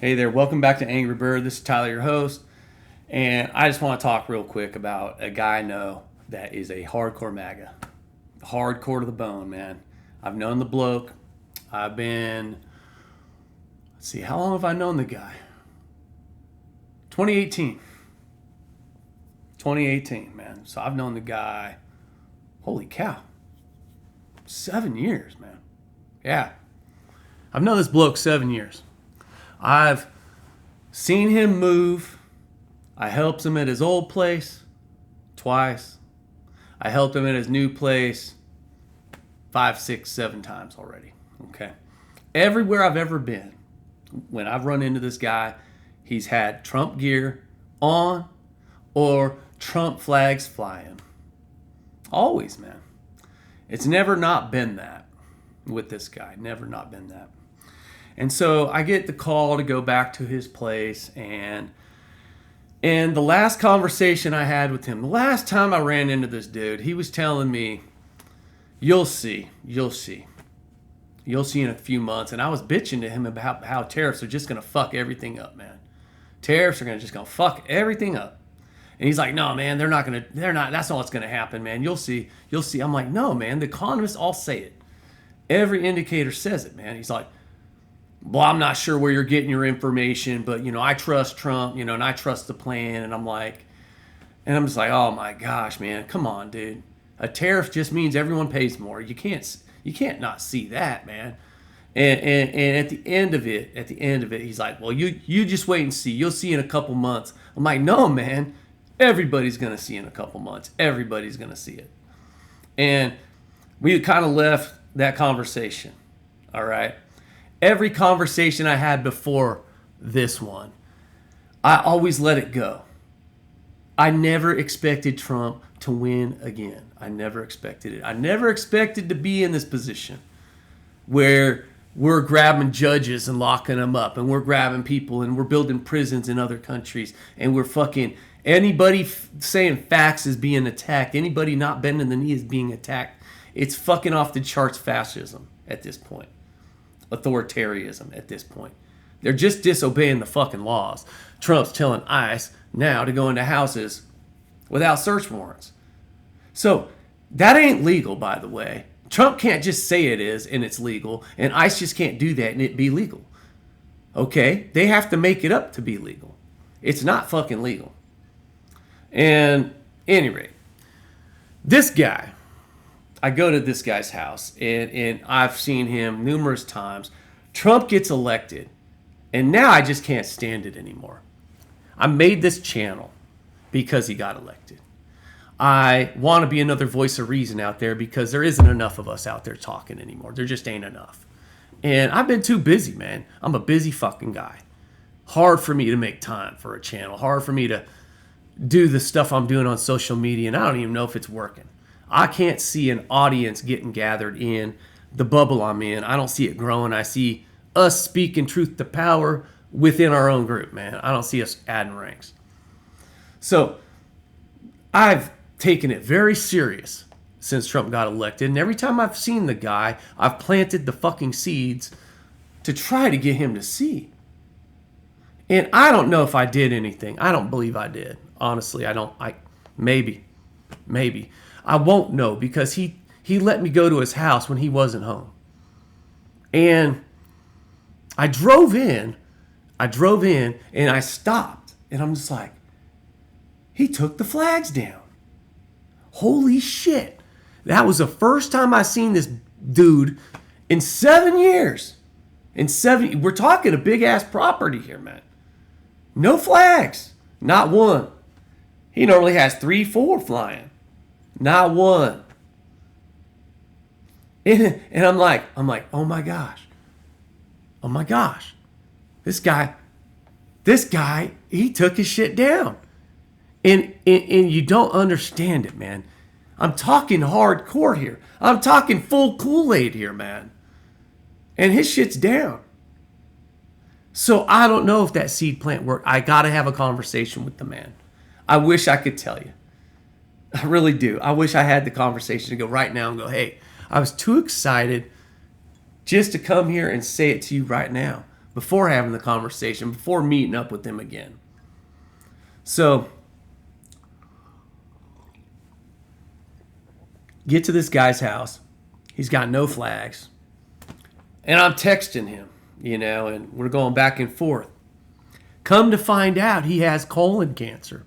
Hey there, welcome back to Angry Bird. This is Tyler, your host, and I just want to talk real quick about a guy I know that is a hardcore MAGA. Hardcore to the bone, man. I've known the bloke. Let's see, how long have I known the guy? 2018. 2018, man. So I've known the guy, holy cow, 7 years, man. Yeah. I've known this bloke 7 years. I've seen him move. I helped him at his old place twice. I helped him at his new place 5, 6, 7 times already. Okay. Everywhere I've ever been, when I've run into this guy, he's had Trump gear on or Trump flags flying. Always, man. It's never not been that with this guy. Never not been that. And so I get the call to go back to his place, and the last conversation I had with him, the last time I ran into this dude, he was telling me, you'll see in a few months. And I was bitching to him about how tariffs are just going to fuck everything up, man. Tariffs are just going to fuck everything up. And he's like, no, man, they're not, that's not what's going to happen, man. You'll see. I'm like, no, man, the economists all say it. Every indicator says it, man. He's like, well, I'm not sure where you're getting your information, but, I trust Trump, and I trust the plan. And I'm just like, oh my gosh, man, come on, dude. A tariff just means everyone pays more. You can't not see that, man. And at the end of it, he's like, well, you just wait and see. You'll see in a couple months. I'm like, no, man, everybody's going to see in a couple months. Everybody's going to see it. And we kind of left that conversation. All right. Every conversation I had before this one, I always let it go. I never expected Trump to win again. I never expected it. I never expected to be in this position where we're grabbing judges and locking them up, and we're grabbing people, and we're building prisons in other countries, and we're fucking anybody saying facts is being attacked. Anybody not bending the knee is being attacked. It's fucking off the charts fascism at this point. Authoritarianism at this point. They're just disobeying the fucking laws. Trump's telling ICE now to go into houses without search warrants. So that ain't legal, by the way. Trump can't just say it is and it's legal, and ICE just can't do that and it be legal. Okay? They have to make it up to be legal. It's not fucking legal. And at any rate, this guy, I go to this guy's house, and I've seen him numerous times. Trump gets elected, and now I just can't stand it anymore. I made this channel because he got elected. I want to be another voice of reason out there because there isn't enough of us out there talking anymore. There just ain't enough. And I've been too busy, man. I'm a busy fucking guy. Hard for me to make time for a channel. Hard for me to do the stuff I'm doing on social media, and I don't even know if it's working. I can't see an audience getting gathered in the bubble I'm in. I don't see it growing. I see us speaking truth to power within our own group, man. I don't see us adding ranks. So I've taken it very serious since Trump got elected. And every time I've seen the guy, I've planted the fucking seeds to try to get him to see. And I don't know if I did anything. I don't believe I did. Honestly, maybe. I won't know because he let me go to his house when he wasn't home. And I drove in and I stopped. And I'm just like, he took the flags down. Holy shit. That was the first time I seen this dude in 7 years. We're talking a big ass property here, man. No flags. Not one. He normally has 3, 4 flying. Not one. And I'm like, oh my gosh. This guy, he took his shit down. And you don't understand it, man. I'm talking hardcore here. I'm talking full Kool-Aid here, man. And his shit's down. So I don't know if that seed plant worked. I got to have a conversation with the man. I wish I could tell you. I really do. I wish I had the conversation to go right now and go, hey, I was too excited just to come here and say it to you right now. before having the conversation, before meeting up with him again. So, get to this guy's house. He's got no flags. And I'm texting him, and we're going back and forth. Come to find out, he has colon cancer.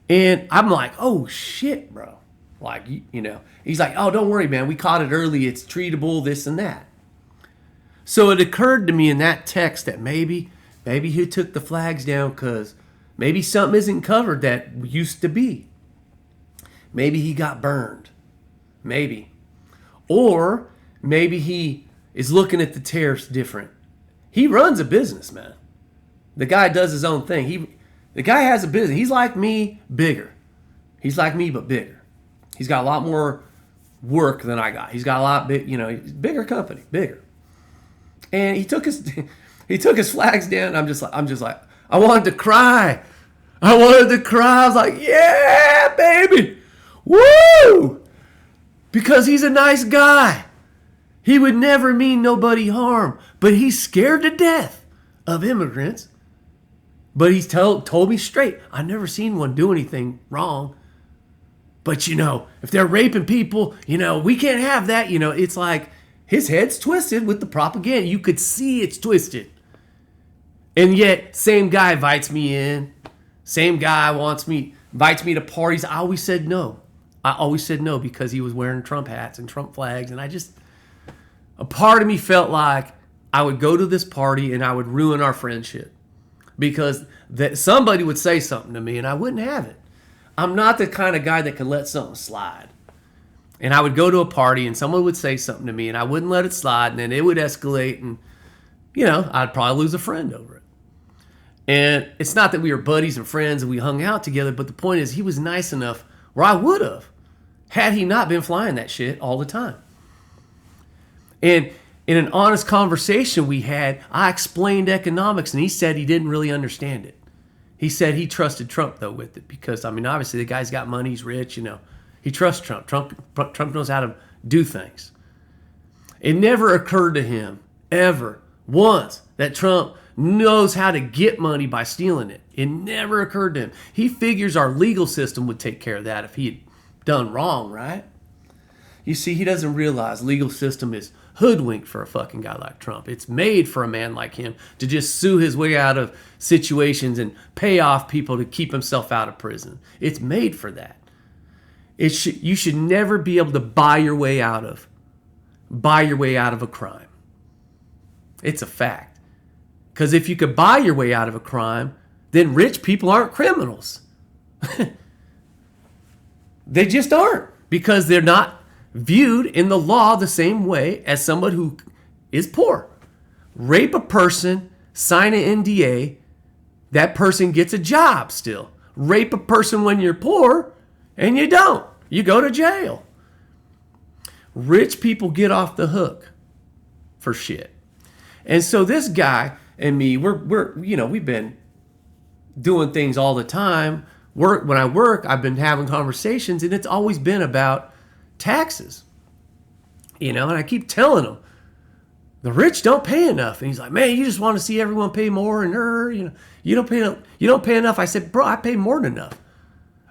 And I'm like, oh, shit, bro. Like, he's like, oh, don't worry, man. We caught it early. It's treatable, this and that. So it occurred to me in that text that maybe he took the flags down because maybe something isn't covered that used to be. Maybe he got burned. Maybe. Or maybe he is looking at the tariffs different. He runs a business, man. The guy does his own thing. The guy has a business. He's like me, bigger. He's like me, but bigger. He's got a lot more work than I got. He's got a lot bigger company, bigger. And he took his flags down. I'm just like, I wanted to cry. I was like, yeah, baby. Woo! Because he's a nice guy. He would never mean nobody harm. But he's scared to death of immigrants. But he's told me straight, I've never seen one do anything wrong. But, if they're raping people, we can't have that. It's like his head's twisted with the propaganda. You could see it's twisted. And yet, same guy invites me in. Same guy invites me to parties. I always said no. Because he was wearing Trump hats and Trump flags. And a part of me felt like I would go to this party and I would ruin our friendship. Because somebody would say something to me and I wouldn't have it. I'm not the kind of guy that can let something slide. And I would go to a party and someone would say something to me and I wouldn't let it slide, and then it would escalate and, I'd probably lose a friend over it. And it's not that we were buddies and friends and we hung out together, but the point is he was nice enough where I would have, had he not been flying that shit all the time. And in an honest conversation we had, I explained economics and he said he didn't really understand it. He said he trusted Trump, though, with it because, obviously the guy's got money, he's rich, He trusts Trump. Trump knows how to do things. It never occurred to him, ever, once, that Trump knows how to get money by stealing it. It never occurred to him. He figures our legal system would take care of that if he had done wrong, right? You see, he doesn't realize legal system is hoodwinked for a fucking guy like Trump. It's made for a man like him to just sue his way out of situations and pay off people to keep himself out of prison. It's made for that. You should never be able to buy your way out of a crime. It's a fact. Because if you could buy your way out of a crime, then rich people aren't criminals. They just aren't, because they're not viewed in the law the same way as someone who is poor. Rape a person, sign an NDA, that person gets a job still. Rape a person when you're poor, and you don't. You go to jail. Rich people get off the hook for shit. And so this guy and me, we've been doing things all the time. When I work, I've been having conversations, and it's always been about taxes. And I keep telling him, the rich don't pay enough. And he's like, man, you just want to see everyone pay more, and you don't pay enough. I said, bro, I pay more than enough.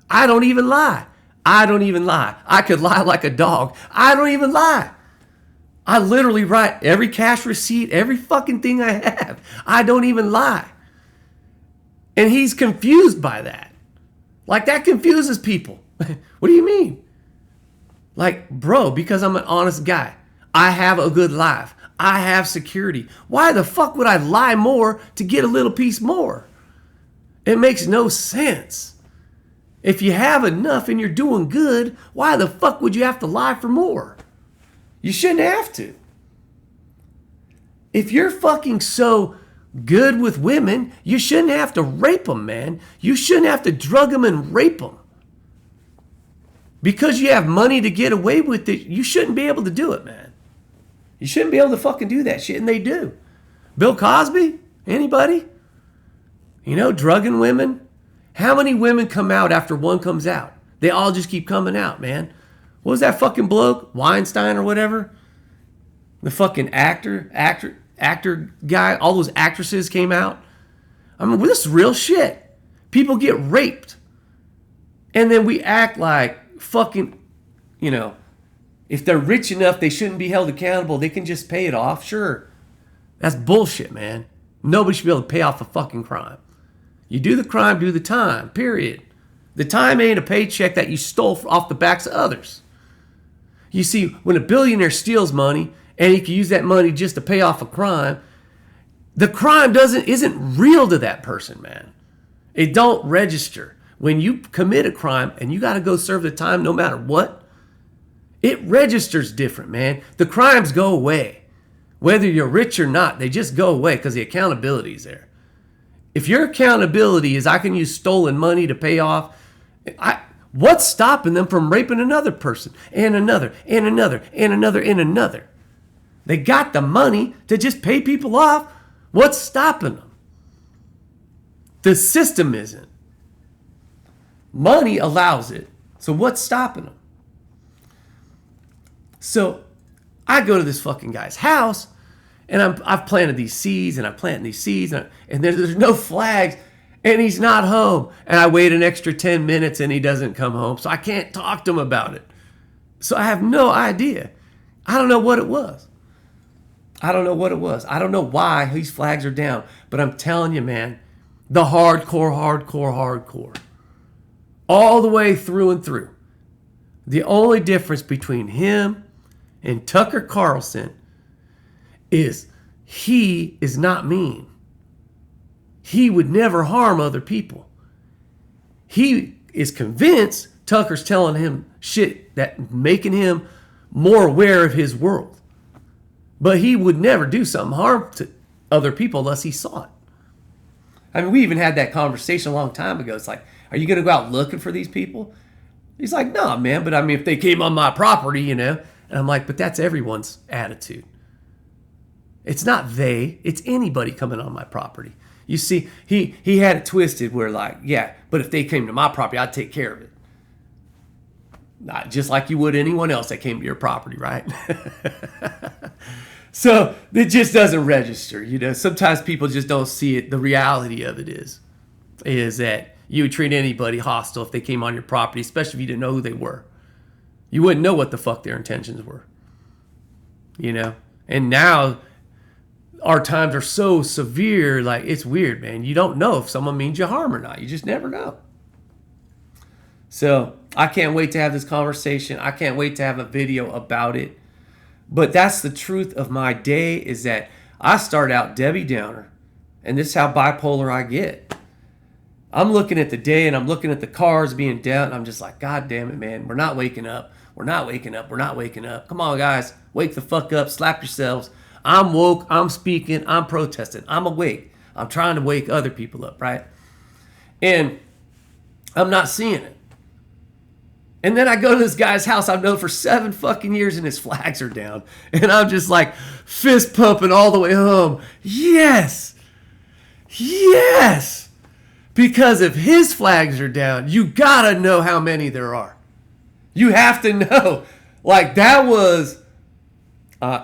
I don't even lie. I could lie like a dog. I don't even lie. I literally write every cash receipt, every fucking thing I have. I don't even lie. And he's confused by that. Like, that confuses people. What do you mean? Like, bro, because I'm an honest guy. I have a good life. I have security. Why the fuck would I lie more to get a little piece more? It makes no sense. If you have enough and you're doing good, why the fuck would you have to lie for more? You shouldn't have to. If you're fucking so good with women, you shouldn't have to rape them, man. You shouldn't have to drug them and rape them. Because you have money to get away with it, you shouldn't be able to do it, man. You shouldn't be able to fucking do that shit, and they do. Bill Cosby? Anybody? Drugging women? How many women come out after one comes out? They all just keep coming out, man. What was that fucking bloke? Weinstein or whatever? The fucking actor? actor guy, all those actresses came out. I mean, this is real shit. People get raped. And then we act like fucking, if they're rich enough, they shouldn't be held accountable. They can just pay it off. Sure. That's bullshit, man. Nobody should be able to pay off a fucking crime. You do the crime, do the time, period. The time ain't a paycheck that you stole off the backs of others. You see, when a billionaire steals money and he can use that money just to pay off a crime, the crime isn't real to that person, man. It don't register. When you commit a crime and you got to go serve the time no matter what, it registers different, man. The crimes go away. Whether you're rich or not, they just go away because the accountability is there. If your accountability is I can use stolen money to pay off, what's stopping them from raping another person and another and another and another and another? They got the money to just pay people off. What's stopping them? The system isn't. Money allows it. So what's stopping them? So I go to this fucking guy's house and I've planted these seeds and I'm planting these seeds and there's no flags and he's not home. And I wait an extra 10 minutes and he doesn't come home. So I can't talk to him about it. So I have no idea. I don't know what it was. I don't know why these flags are down. But I'm telling you, man, the hardcore. All the way through and through. The only difference between him and Tucker Carlson is he is not mean. He would never harm other people. He is convinced Tucker's telling him shit that making him more aware of his world. But he would never do something harm to other people unless he saw it. I mean, we even had that conversation a long time ago. It's like, are you going to go out looking for these people? He's like, no, man. But I mean, if they came on my property, And I'm like, but that's everyone's attitude. It's not they. It's anybody coming on my property. You see, he had it twisted where like, yeah, but if they came to my property, I'd take care of it. Not just like you would anyone else that came to your property, right? So it just doesn't register. Sometimes people just don't see it. The reality of it is that you would treat anybody hostile if they came on your property, especially if you didn't know who they were. You wouldn't know what the fuck their intentions were. And now our times are so severe, like it's weird, man. You don't know if someone means you harm or not. You just never know. So I can't wait to have this conversation. I can't wait to have a video about it. But that's the truth of my day, is that I start out Debbie Downer, and this is how bipolar I get. I'm looking at the day and I'm looking at the cars being down, and I'm just like, God damn it, man. We're not waking up. We're not waking up. Come on, guys. Wake the fuck up. Slap yourselves. I'm woke. I'm speaking. I'm protesting. I'm awake. I'm trying to wake other people up, right? And I'm not seeing it. And then I go to this guy's house I've known for 7 fucking years and his flags are down. And I'm just like fist pumping all the way home. Yes. Because if his flags are down, you gotta know how many there are. You have to know. Like that was, I'm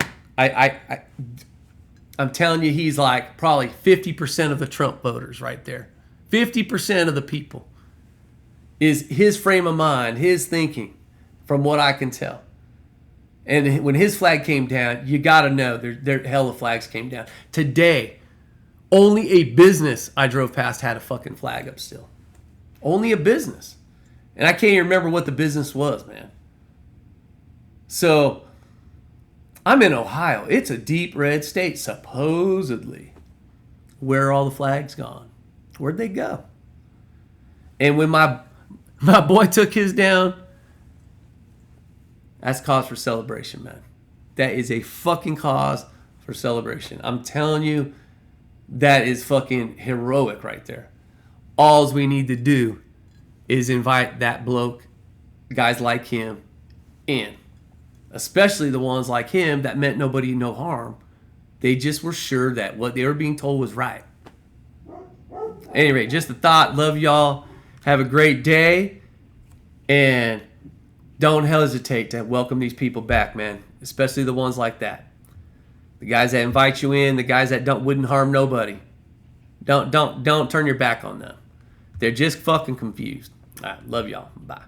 telling you, he's like probably 50% of the Trump voters right there. 50% of the people is his frame of mind, his thinking, from what I can tell. And when his flag came down, you got to know there hella flags came down. Today, only a business I drove past had a fucking flag up still. Only a business. And I can't even remember what the business was, man. So, I'm in Ohio. It's a deep red state, supposedly. Where are all the flags gone? Where'd they go? And when my boy took his down, that's cause for celebration, man. That is a fucking cause for celebration. I'm telling you, that is fucking heroic right there. All we need to do is invite that bloke, guys like him, in. Especially the ones like him that meant nobody no harm. They just were sure that what they were being told was right. Anyway, just a thought. Love y'all. Have a great day. And don't hesitate to welcome these people back, man. Especially the ones like that. the guys that invite you in, the guys that wouldn't harm nobody. Don't turn your back on them. They're just fucking confused. All right, love y'all. Bye.